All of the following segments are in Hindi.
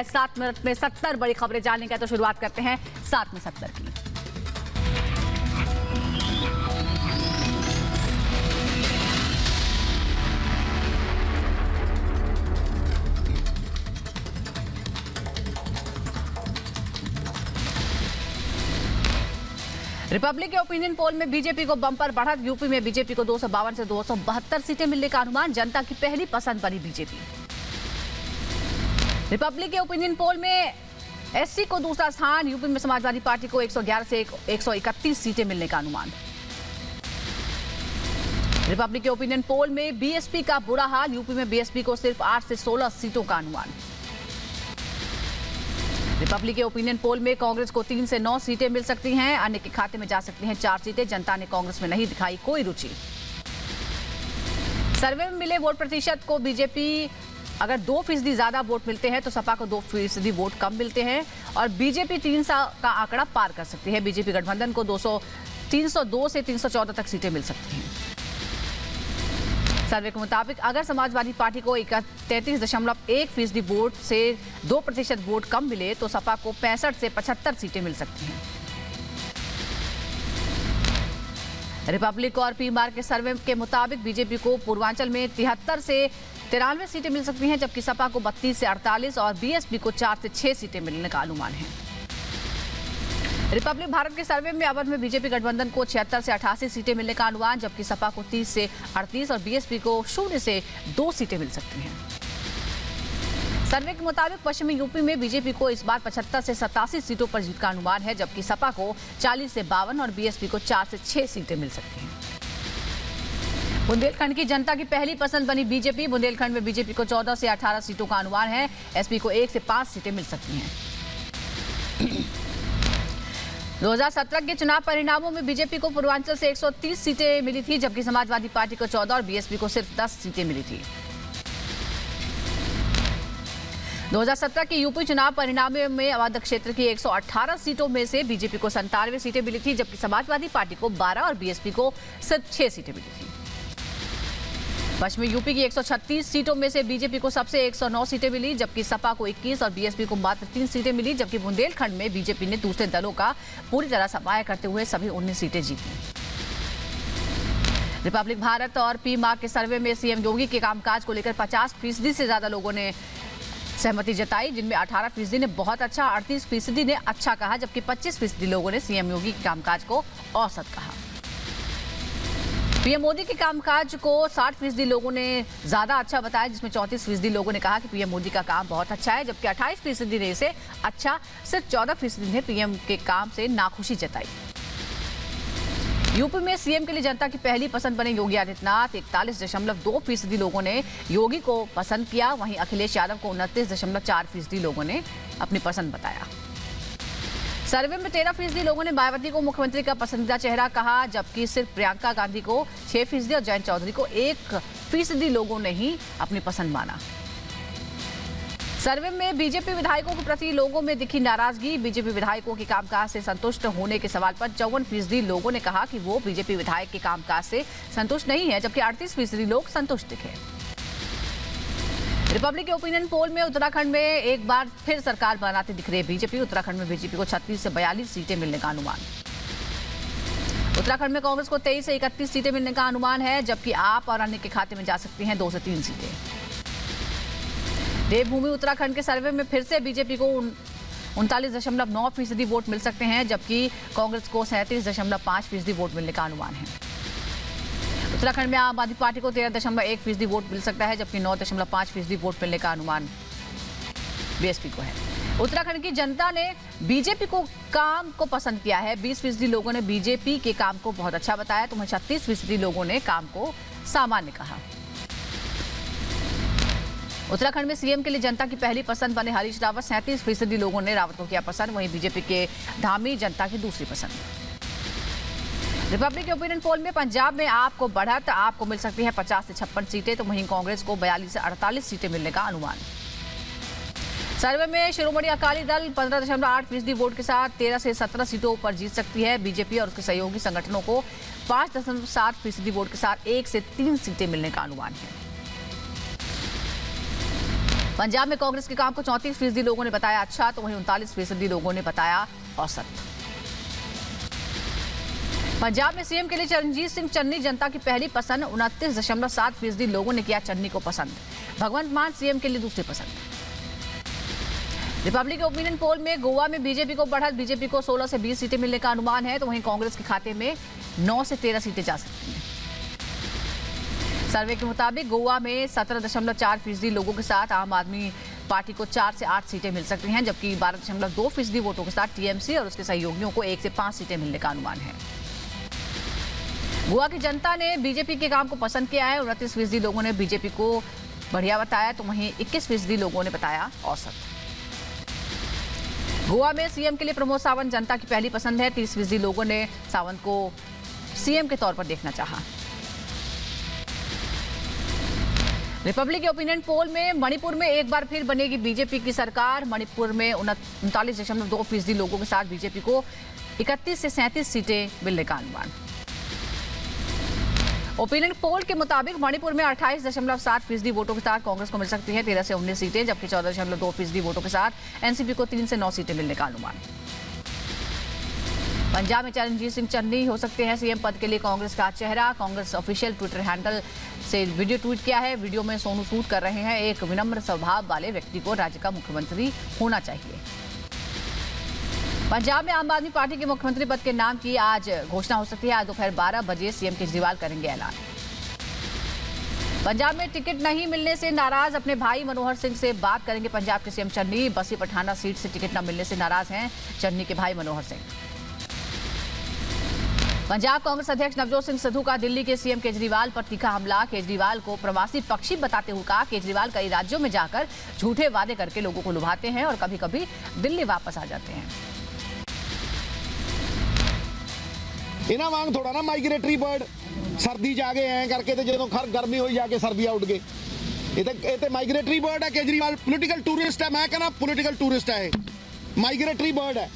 है 7 मिनट में 70 बड़ी खबरें जानने का। तो शुरुआत करते हैं 7 में 70 की। रिपब्लिक के ओपिनियन पोल में बीजेपी को बम्पर बढ़त। यूपी में बीजेपी को 252 से 272 सीटें मिलने का अनुमान। जनता की पहली पसंद बनी बीजेपी। रिपब्लिक के ओपिनियन पोल में एससी को दूसरा स्थान। यूपी में समाजवादी पार्टी को 111 से 131 सीटें मिलने का अनुमान। रिपब्लिक के ओपिनियन पोल में बीएसपी का बुरा हाल। यूपी में बीएसपी को सिर्फ 8 से 16 सीटों का अनुमान। रिपब्लिक के ओपिनियन पोल में कांग्रेस को 3 से 9 सीटें मिल सकती हैं। अन्य के खाते में जा सकती हैं 4 सीटें। जनता ने कांग्रेस में नहीं दिखाई कोई रुचि। सर्वे में मिले वोट प्रतिशत को बीजेपी अगर 2% ज्यादा वोट मिलते हैं तो सपा को 2% वोट कम मिलते हैं और बीजेपी 300 का आंकड़ा पार कर सकती है। बीजेपी गठबंधन को 302 से 314 तक सीटें मिल सकती हैं। सर्वे के मुताबिक अगर समाजवादी पार्टी को 33.1% वोट से 2% वोट कम मिले तो सपा को 65 से 75 सीटें मिल सकती हैं। रिपब्लिक और पी मार्क के सर्वे के मुताबिक बीजेपी को पूर्वांचल में 73 से 93 सीटें मिल सकती हैं, जबकि सपा को 32 से 48 और बीएसपी को 4 से 6 सीटें मिलने का अनुमान है। रिपब्लिक भारत के सर्वे में अवध में बीजेपी गठबंधन को 76 से 88 सीटें मिलने का अनुमान, जबकि सपा को 30 से 38 और बीएसपी को 0 से 2 सीटें मिल सकती हैं। सर्वे के मुताबिक पश्चिमी यूपी में बीजेपी को इस बार 75 से 87 सीटों पर जीत का अनुमान है, जबकि सपा को 40 से 52 और बीएसपी को 4 से 6 सीटें मिल सकती हैं। बुंदेलखंड की जनता की पहली पसंद बनी बीजेपी। बुंदेलखंड में बीजेपी को 14 से 18 सीटों का अनुमान है। एसपी को 1 से 5 सीटें मिल सकती हैं। 2017 के चुनाव परिणामों में बीजेपी को पूर्वांचल से 130 सीटें मिली थी, जबकि समाजवादी पार्टी को 14 और बीएसपी को सिर्फ 10 सीटें मिली थी। 2017 के यूपी चुनाव परिणामों में अवध क्षेत्र की 118 सीटों में से बीजेपी को 97 सीटें मिली थी, जबकि समाजवादी पार्टी को 12 और बीएसपी को सिर्फ 6 सीटें मिली थी। पश्चिमी यूपी की 136 सीटों में से बीजेपी को सबसे 109 सीटें मिली, जबकि सपा को 21 और बीएसपी को मात्र 3 सीटें मिली, जबकि बुंदेलखंड में बीजेपी ने दूसरे दलों का पूरी तरह सफाया करते हुए सभी 19 सीटें जीती। रिपब्लिक भारत और पी मार्क के सर्वे में सीएम योगी के कामकाज को लेकर 50% से ज्यादा लोगों ने सहमति जताई, जिनमें 18% ने बहुत अच्छा, 38% ने अच्छा कहा, जबकि 25% लोगों ने सीएम योगी के कामकाज को औसत कहा। पीएम मोदी के कामकाज को 60% लोगों ने ज्यादा अच्छा बताया, जिसमें 34% लोगों ने कहा कि पीएम मोदी का काम बहुत अच्छा है, जबकि 28% ने इसे अच्छा, सिर्फ 14% ने पीएम के काम से नाखुशी जताई। यूपी में सीएम के लिए जनता की पहली पसंद बने योगी आदित्यनाथ। 41.2% लोगों ने योगी को पसंद किया। वहीं अखिलेश यादव को 29.4% लोगों ने अपनी पसंद बताया। सर्वे में 13% लोगों ने मायावती को मुख्यमंत्री का पसंदीदा चेहरा कहा, जबकि सिर्फ प्रियंका गांधी को 6% और जयंत चौधरी को 1% लोगों ने ही अपनी पसंद माना। सर्वे में बीजेपी विधायकों के प्रति लोगों में दिखी नाराजगी। बीजेपी विधायकों के कामकाज से संतुष्ट होने के सवाल पर 54% लोगों ने कहा कि वो बीजेपी विधायक के कामकाज से संतुष्ट नहीं है, जबकि 38% लोग संतुष्ट दिखे। रिपब्लिक के ओपिनियन पोल में उत्तराखंड में एक बार फिर सरकार बनाते दिख रही बीजेपी। उत्तराखंड में बीजेपी को 36 से 42 सीटें मिलने का अनुमान। उत्तराखंड में कांग्रेस को 23 से 31 सीटें मिलने का अनुमान है, जबकि आप और अन्य के खाते में जा सकती हैं 2 से 3 सीटें। देवभूमि उत्तराखंड के सर्वे में फिर से बीजेपी को 39.9% वोट मिल सकते हैं, जबकि कांग्रेस को 37.5% वोट मिलने का अनुमान है। उत्तराखंड में आम आदमी पार्टी को 13.1% वोट मिल सकता है, जबकि 9.5% वोट मिलने का अनुमान बीएसपी को है। उत्तराखंड की जनता ने बीजेपी को काम को पसंद किया है। 20% लोगों ने बीजेपी के काम को बहुत अच्छा बताया, तो वहीं 36% लोगों ने काम को सामान्य कहा। उत्तराखंड में सीएम के लिए जनता की पहली पसंद बने हरीश रावत। 37% लोगों ने रावत को किया पसंद। वहीं बीजेपी के धामी जनता की दूसरी पसंद। रिपब्लिक के ओपिनियन पोल में पंजाब में आपको बढ़त, आपको मिल सकती है 50 से 56 सीटें, तो वहीं कांग्रेस को 42 से 48 सीटें मिलने का अनुमान। सर्वे में शिरोमणि अकाली दल 15.8% वोट के साथ 13 से 17 सीटों पर जीत सकती है। बीजेपी और उसके सहयोगी संगठनों को 5.7% वोट के साथ 1 से 3 सीटें मिलने का अनुमान है। पंजाब में कांग्रेस के काम को 34% लोगों ने बताया अच्छा, तो वहीं 39% लोगों ने बताया औसत। पंजाब में सीएम के लिए चरणजीत सिंह चन्नी जनता की पहली पसंद, 29.7% लोगों ने किया चन्नी को पसंद। भगवंत मान सीएम के लिए दूसरी पसंद। रिपब्लिक ओपिनियन पोल में गोवा में बीजेपी को बढ़त, बीजेपी को 16 से 20 सीटें मिलने का अनुमान है, तो वहीं कांग्रेस के खाते में 9 से 13 सीटें जा सकती हैं। सर्वे के मुताबिक गोवा में 17.4% लोगों के साथ आम आदमी पार्टी को 4 से 8 सीटें मिल सकती हैं, जबकि 12.2% वोटों के साथ टीएमसी और उसके सहयोगियों को 1 से 5 सीटें मिलने का अनुमान है। गोवा की जनता ने बीजेपी के काम को पसंद किया है, 29% लोगों ने बीजेपी को बढ़िया बताया, तो वहीं 21% लोगों ने बताया औसत। गोवा में सीएम के लिए प्रमोद सावंत जनता की पहली पसंद है, 30% लोगों ने सावंत को सीएम के तौर पर देखना चाहा। रिपब्लिक ओपिनियन पोल में मणिपुर में एक बार फिर बनेगी बीजेपी की सरकार, मणिपुर में 39.2% लोगों के साथ बीजेपी को 31 से 37 सीटें मिलने का अनुमान। ओपिनियन पोल के मुताबिक मणिपुर में 28.7% वोटों के साथ कांग्रेस को मिल सकती है 13 से 19 सीटें, जबकि 14.2% वोटों के साथ एनसीपी को 3 से 9 सीटें मिलने का अनुमान। पंजाब में चरणजीत सिंह चन्नी हो सकते हैं सीएम पद के लिए कांग्रेस का चेहरा। कांग्रेस ऑफिशियल ट्विटर हैंडल से वीडियो ट्वीट किया है। वीडियो में सोनू सूद कर रहे हैं, एक विनम्र स्वभाव वाले व्यक्ति को राज्य का मुख्यमंत्री होना चाहिए। पंजाब में आम आदमी पार्टी के मुख्यमंत्री पद के नाम की आज घोषणा हो सकती है। आज दोपहर 12 बजे सीएम केजरीवाल करेंगे ऐलान। पंजाब में टिकट नहीं मिलने से नाराज अपने भाई मनोहर सिंह से बात करेंगे पंजाब के सीएम चन्नी। बसी पठाना सीट से टिकट न मिलने से नाराज हैं चन्नी के भाई मनोहर सिंह। पंजाब कांग्रेस अध्यक्ष नवजोत सिंह सिद्धू का दिल्ली के सीएम केजरीवाल पर तीखा हमला। केजरीवाल को प्रवासी पक्षी बताते हुए कहा, केजरीवाल कई राज्यों में जाकर झूठे वादे करके लोगों को लुभाते हैं और कभी कभी दिल्ली वापस आ जाते हैं। इन्हां वांग थोड़ा ना माइग्रेटरी बर्ड सर्दी जा गए हैं करके तो जो खर गर्मी हो जाके सर्दियां उड़ गए। ये तो माइग्रेटरी बर्ड है। केजरीवाल पॉलिटिकल टूरिस्ट है। मैं कहना पॉलिटिकल टूरिस्ट है, माइग्रेटरी बर्ड है।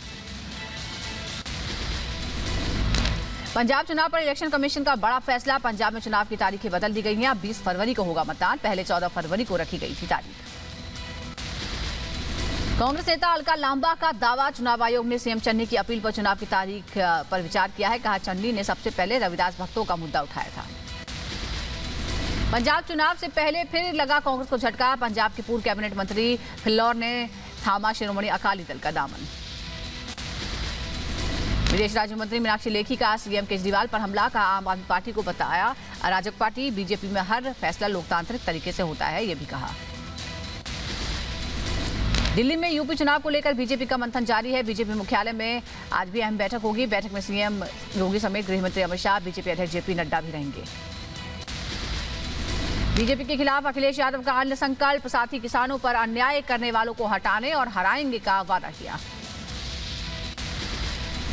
पंजाब चुनाव पर इलेक्शन कमीशन का बड़ा फैसला। पंजाब में चुनाव की तारीखें बदल दी गई हैं। अब 20 फरवरी को होगा मतदान, पहले 14 फरवरी को रखी गई थी तारीख। कांग्रेस नेता अलका लांबा का दावा, चुनाव आयोग ने सीएम चन्नी की अपील पर चुनाव की तारीख पर विचार किया है। कहा, चन्नी ने सबसे पहले रविदास भक्तों का मुद्दा उठाया था। पंजाब चुनाव से पहले फिर लगा कांग्रेस को झटका। पंजाब के पूर्व कैबिनेट मंत्री फिल्लौर ने थामा शिरोमणि अकाली दल का दामन। विदेश राज्य मंत्री मीनाक्षी लेखी का सीएम केजरीवाल पर हमला। कहा, आम आदमी पार्टी को बताया अराजक पार्टी, बीजेपी में हर फैसला लोकतांत्रिक तरीके से होता है, ये भी कहा। दिल्ली में यूपी चुनाव को लेकर बीजेपी का मंथन जारी है। बीजेपी मुख्यालय में आज भी अहम बैठक होगी। बैठक में सीएम योगी समेत गृहमंत्री अमित शाह, बीजेपी अध्यक्ष जेपी नड्डा भी रहेंगे। बीजेपी के खिलाफ अखिलेश यादव का अन्य संकल्प, साथ ही किसानों पर अन्याय करने वालों को हटाने और हराएंगे का वादा किया।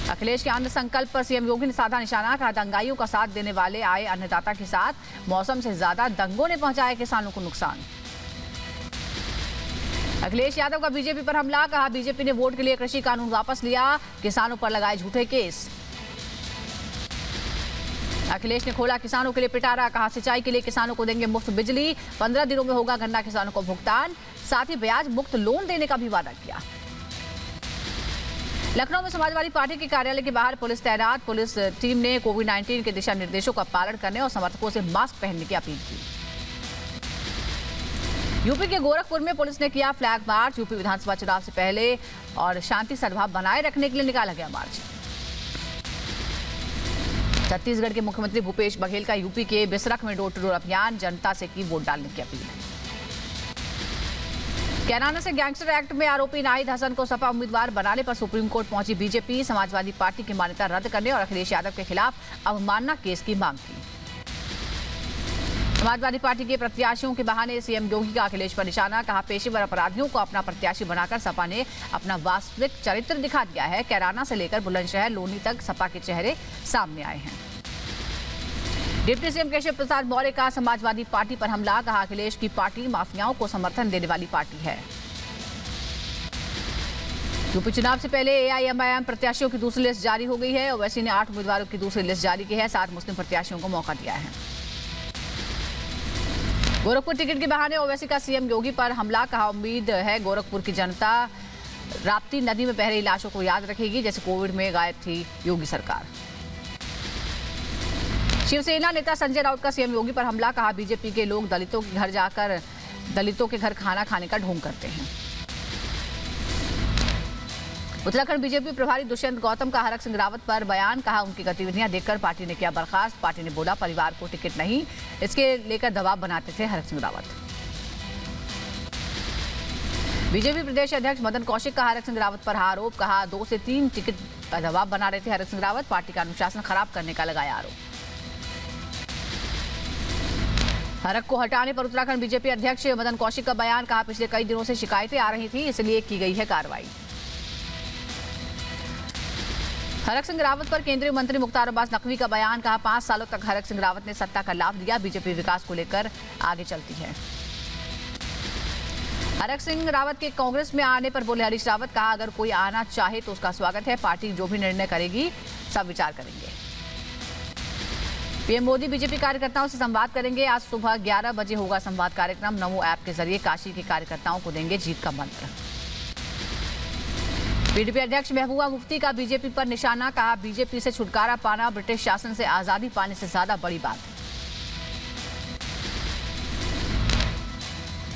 अखिलेश के अन्य संकल्प पर सीएम योगी ने साधा निशाना। कहा, दंगाइयों का साथ देने वाले आए अन्नदाता के साथ, मौसम से ज्यादा दंगों ने पहुंचाया किसानों को नुकसान। अखिलेश यादव का बीजेपी पर हमला। कहा, बीजेपी ने वोट के लिए कृषि कानून वापस लिया, किसानों पर लगाए झूठे केस। अखिलेश ने खोला किसानों के लिए पिटारा। कहा, सिंचाई के लिए किसानों को देंगे मुफ्त बिजली, 15 दिनों में होगा गन्ना किसानों को भुगतान, साथ ही ब्याज मुक्त लोन देने का भी वादा किया। लखनऊ में समाजवादी पार्टी के कार्यालय के बाहर पुलिस तैनात। पुलिस टीम ने कोविड-19 के दिशा निर्देशों का पालन करने और समर्थकों से मास्क पहनने की अपील की। यूपी के गोरखपुर में पुलिस ने किया फ्लैग मार्च। यूपी विधानसभा चुनाव से पहले और शांति सद्भाव बनाए रखने के लिए निकाला गया मार्च। छत्तीसगढ़ के मुख्यमंत्री भूपेश बघेल का यूपी के बिसरख में डोर टू डोर अभियान, जनता से की वोट डालने की अपील। कैराना से गैंगस्टर एक्ट में आरोपी नाहिद हसन को सपा उम्मीदवार बनाने पर सुप्रीम कोर्ट पहुंची बीजेपी। समाजवादी पार्टी की मान्यता रद्द करने और अखिलेश यादव के खिलाफ अवमानना केस की मांग की। समाजवादी पार्टी के प्रत्याशियों के बहाने सीएम योगी का अखिलेश पर निशाना। कहा, पेशेवर अपराधियों को अपना प्रत्याशी बनाकर सपा ने अपना वास्तविक चरित्र दिखा दिया है। कैराना से लेकर बुलंदशहर लोनी तक सपा के चेहरे सामने आए हैं। डिप्टी सीएम केशव प्रसाद मौर्य का समाजवादी पार्टी पर हमला। कहा, अखिलेश की पार्टी माफियाओं को समर्थन देने वाली पार्टी है। यूपी चुनाव से पहले एआईएमआईएम प्रत्याशियों की दूसरी लिस्ट जारी हो गई है। ओवैसी ने 8 उम्मीदवारों की दूसरी लिस्ट जारी की है। 7 मुस्लिम प्रत्याशियों को मौका दिया है। गोरखपुर टिकट के बहाने ओवैसी का सीएम योगी पर हमला, कहा उम्मीद है गोरखपुर की जनता राप्ती नदी में बह रही लाशों को याद रखेगी जैसे कोविड में गायब थी योगी सरकार। शिवसेना नेता संजय राउत का सीएम योगी पर हमला, कहा बीजेपी के लोग दलितों के घर जाकर दलितों के घर खाना खाने का ढोंग करते हैं। उत्तराखंड बीजेपी प्रभारी दुष्यंत गौतम का हरक सिंह रावत पर बयान, कहा उनकी गतिविधियां देखकर पार्टी ने किया बर्खास्त। पार्टी ने बोला परिवार को टिकट नहीं, इसके लेकर दबाव बनाते थे हरक सिंह रावत। बीजेपी प्रदेश अध्यक्ष मदन कौशिक का हरक सिंह रावत पर आरोप, कहा 2 से 3 टिकट का दबाव बना रहे थे हरक सिंह रावत। पार्टी का अनुशासन खराब करने का लगाया आरोप। हरक को हटाने पर उत्तराखंड बीजेपी अध्यक्ष मदन कौशिक का बयान, कहा पिछले कई दिनों से शिकायतें आ रही थी इसलिए की गई है कार्रवाई। हरक सिंह रावत पर केंद्रीय मंत्री मुख्तार अब्बास नकवी का बयान, कहा 5 सालों तक हरक सिंह रावत ने सत्ता का लाभ लिया, बीजेपी विकास को लेकर आगे चलती है। हरक सिंह रावत के कांग्रेस में आने पर बोले हरीश रावत, कहा अगर कोई आना चाहे तो उसका स्वागत है, पार्टी जो भी निर्णय करेगी सब विचार करेंगे। पीएम मोदी बीजेपी कार्यकर्ताओं से संवाद करेंगे। आज सुबह 11 बजे होगा संवाद कार्यक्रम। नमो ऐप के जरिए काशी के कार्यकर्ताओं को देंगे जीत का मंत्र। पीडीपी अध्यक्ष महबूबा मुफ्ती का बीजेपी पर निशाना, कहा बीजेपी से छुटकारा पाना ब्रिटिश शासन से आजादी पाने से ज्यादा बड़ी बात है।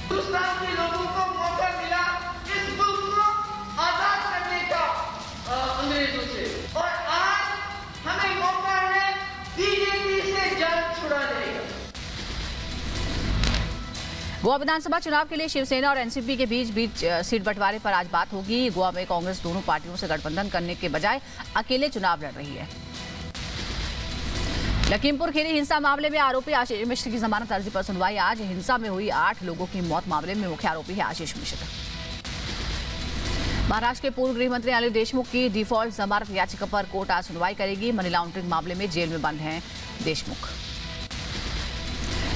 हिंदुस्तान के लोगों को मौका मिला इस मुल्क को आजाद करने का अंग्रेजों से, और आज हमें मौका है बीजेपी से जान छुड़ाने का। गोवा विधानसभा चुनाव के लिए शिवसेना और एनसीपी के बीच सीट बंटवारे पर आज बात होगी। गोवा में कांग्रेस दोनों पार्टियों से गठबंधन करने के बजाय अकेले चुनाव लड़ रही है। लखीमपुर खीरी हिंसा मामले में आरोपी आशीष मिश्र की जमानत अर्जी पर सुनवाई आज। हिंसा में हुई 8 लोगों की मौत मामले में मुख्य आरोपी है आशीष मिश्र। महाराष्ट्र के पूर्व गृह मंत्री अनिल देशमुख की डिफॉल्ट जमानत याचिका पर कोर्ट आज सुनवाई करेगी। मनी लॉन्ड्रिंग मामले में जेल में बंद हैं देशमुख।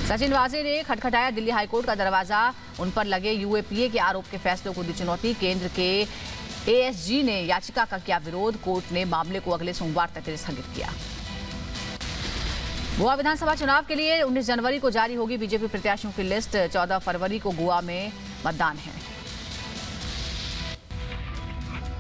सचिन वाजे ने खटखटाया दिल्ली हाईकोर्ट का दरवाजा, उन पर लगे यूएपीए के आरोप के फैसलों को दी चुनौती। केंद्र के एएसजी ने याचिका का किया विरोध, कोर्ट ने मामले को अगले सोमवार तक स्थगित किया। गोवा विधानसभा चुनाव के लिए 19 जनवरी को जारी होगी बीजेपी प्रत्याशियों की लिस्ट। 14 फरवरी को गोवा में मतदान है।